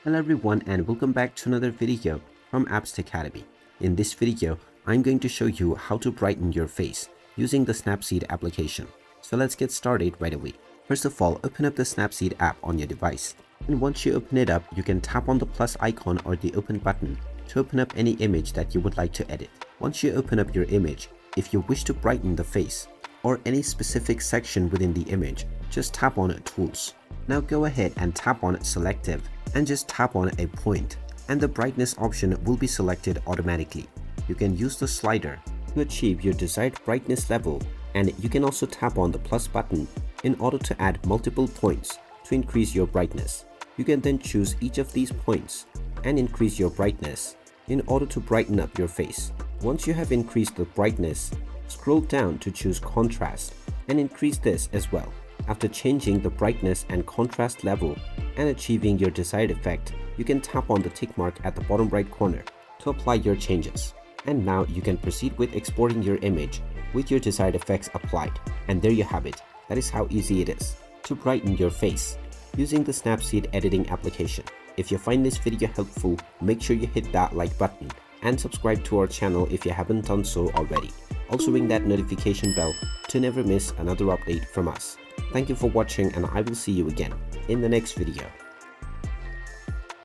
Hello everyone and welcome back to another video from Apps Academy. In this video, I'm going to show you how to brighten your face using the Snapseed application. So let's get started right away. First of all, open up the Snapseed app on your device. And once you open it up, you can tap on the plus icon or the open button to open up any image that you would like to edit. Once you open up your image, if you wish to brighten the face or any specific section within the image, just tap on Tools. Now go ahead and tap on Selective and just tap on a point, and the brightness option will be selected automatically. You can use the slider to achieve your desired brightness level, and you can also tap on the plus button in order to add multiple points to increase your brightness. You can then choose each of these points and increase your brightness in order to brighten up your face. Once you have increased the brightness, scroll down to choose contrast and increase this as well. After changing the brightness and contrast level and achieving your desired effect, you can tap on the tick mark at the bottom right corner to apply your changes. And now you can proceed with exporting your image with your desired effects applied. And there you have it. That is how easy it is to brighten your face using the Snapseed editing application. If you find this video helpful, make sure you hit that like button and subscribe to our channel if you haven't done so already. Also ring that notification bell to never miss another update from us. Thank you for watching, and I will see you again in the next video.